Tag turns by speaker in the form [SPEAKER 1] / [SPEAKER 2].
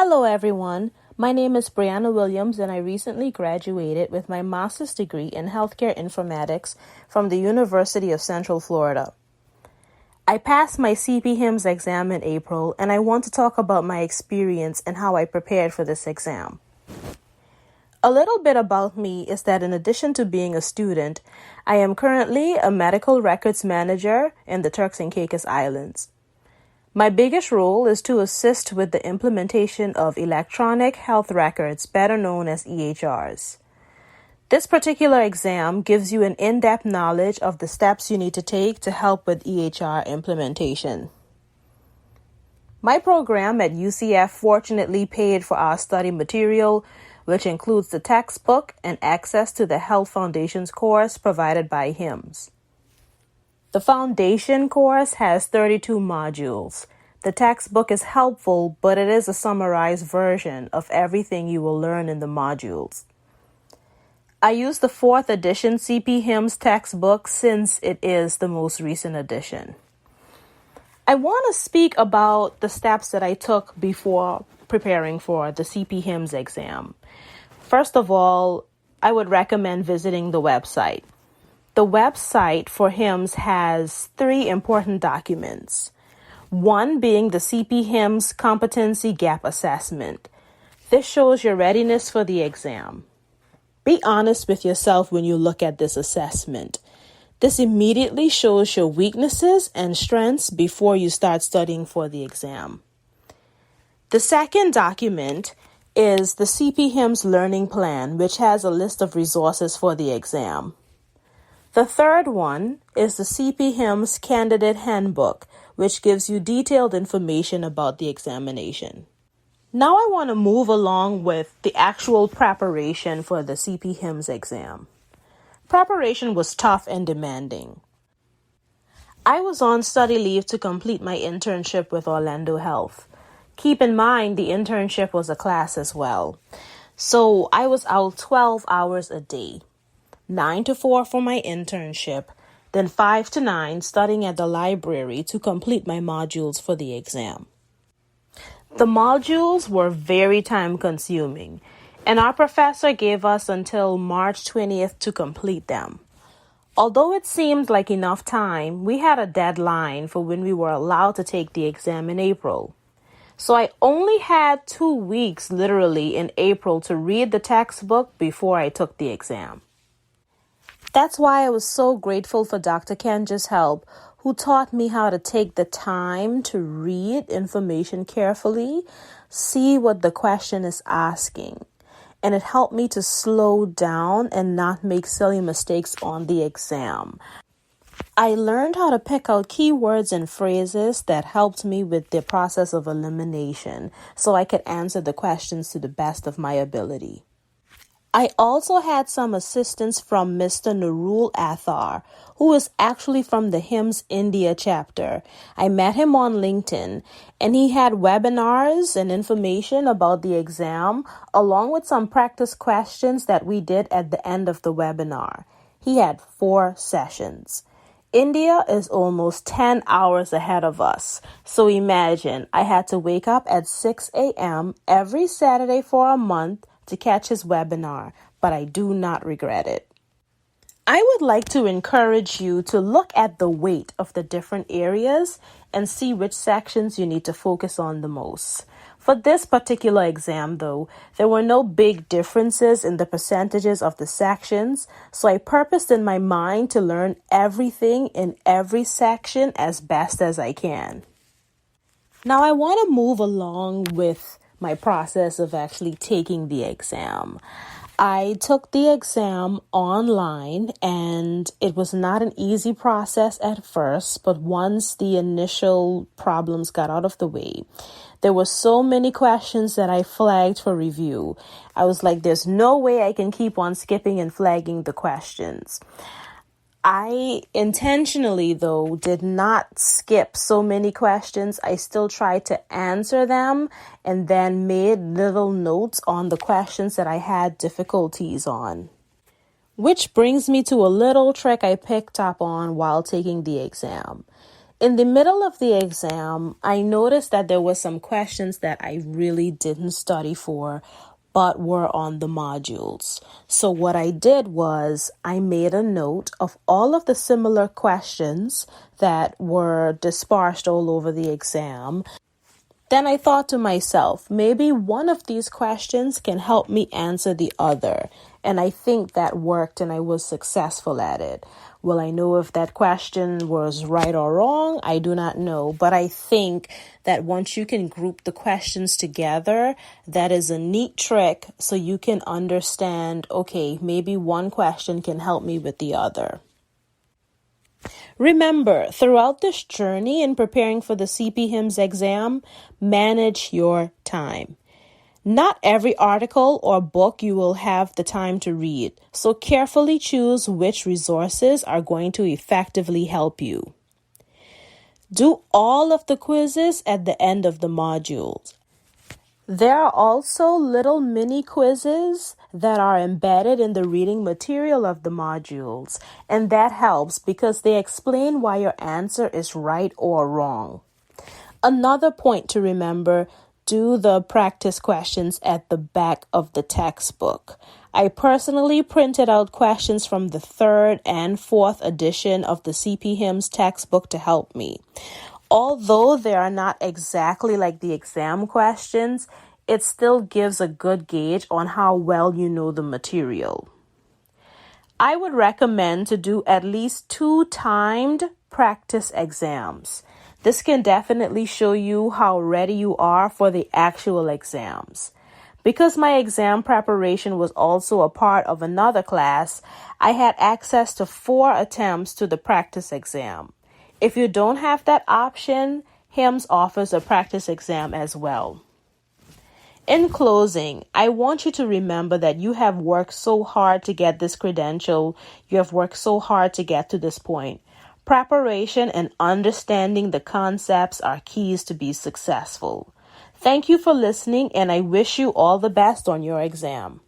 [SPEAKER 1] Hello everyone, my name is Brianna Williams and I recently graduated with my master's degree in healthcare informatics from the University of Central Florida. I passed my CPHIMS exam in April and I want to talk about my experience and how I prepared for this exam. A little bit about me is that in addition to being a student, I am currently a medical records manager in the Turks and Caicos Islands. My biggest role is to assist with the implementation of electronic health records, better known as EHRs. This particular exam gives you an in-depth knowledge of the steps you need to take to help with EHR implementation. My program at UCF fortunately paid for our study material, which includes the textbook and access to the Health Foundations course provided by CPHIMS. The foundation course has 32 modules. The textbook is helpful, but it is a summarized version of everything you will learn in the modules. I use the 4th edition CPHIMS textbook since it is the most recent edition. I want to speak about the steps that I took before preparing for the CPHIMS exam. First of all, I would recommend visiting the website. The website for CPHIMS has 3 important documents. One being the CPHIMS Competency Gap Assessment. This shows your readiness for the exam. Be honest with yourself when you look at this assessment. This immediately shows your weaknesses and strengths before you start studying for the exam. The second document is the CPHIMS Learning Plan, which has a list of resources for the exam. The third one is the CPHIMS Candidate Handbook, which gives you detailed information about the examination. Now I want to move along with the actual preparation for the CPHIMS exam. Preparation was tough and demanding. I was on study leave to complete my internship with Orlando Health. Keep in mind, the internship was a class as well. So I was out 12 hours a day. 9 to 4 for my internship, then 5 to 9 studying at the library to complete my modules for the exam. The modules were very time-consuming, and our professor gave us until March 20th to complete them. Although it seemed like enough time, we had a deadline for when we were allowed to take the exam in April. So I only had 2 weeks literally in April to read the textbook before I took the exam. That's why I was so grateful for Dr. Kenja's help, who taught me how to take the time to read information carefully, see what the question is asking, and it helped me to slow down and not make silly mistakes on the exam. I learned how to pick out keywords and phrases that helped me with the process of elimination so I could answer the questions to the best of my ability. I also had some assistance from Mr. Nurul Athar, who is actually from the CPHIMS India chapter. I met him on LinkedIn, and he had webinars and information about the exam, along with some practice questions that we did at the end of the webinar. He had 4 sessions. India is almost 10 hours ahead of us. So imagine, I had to wake up at 6 a.m. every Saturday for a month to catch his webinar, but I do not regret it. I would like to encourage you to look at the weight of the different areas and see which sections you need to focus on the most. For this particular exam, though, there were no big differences in the percentages of the sections, so I purposed in my mind to learn everything in every section as best as I can. Now I want to move along with my process of actually taking the exam. I took the exam online, and it was not an easy process at first, but once the initial problems got out of the way, there were so many questions that I flagged for review. I was like, there's no way I can keep on skipping and flagging the questions. I intentionally, though, did not skip so many questions. I still tried to answer them and then made little notes on the questions that I had difficulties on. Which brings me to a little trick I picked up on while taking the exam. In the middle of the exam, I noticed that there were some questions that I really didn't study for, but were on the modules. So what I did was I made a note of all of the similar questions that were dispersed all over the exam. Then I thought to myself, maybe one of these questions can help me answer the other. And I think that worked and I was successful at it. Will I know if that question was right or wrong? I do not know. But I think that once you can group the questions together, that is a neat trick so you can understand, okay, maybe one question can help me with the other. Remember, throughout this journey in preparing for the CPHIMS exam, manage your time. Not every article or book you will have the time to read, so carefully choose which resources are going to effectively help you. Do all of the quizzes at the end of the modules. There are also little mini quizzes that are embedded in the reading material of the modules, and that helps because they explain why your answer is right or wrong. Another point to remember, do the practice questions at the back of the textbook. I personally printed out questions from the 3rd and 4th edition of the CPHIMS textbook to help me. Although they are not exactly like the exam questions, it still gives a good gauge on how well you know the material. I would recommend to do at least 2 timed practice exams. This can definitely show you how ready you are for the actual exams. Because my exam preparation was also a part of another class, I had access to 4 attempts to the practice exam. If you don't have that option, HIMS offers a practice exam as well. In closing, I want you to remember that you have worked so hard to get this credential. You have worked so hard to get to this point. Preparation and understanding the concepts are keys to be successful. Thank you for listening, and I wish you all the best on your exam.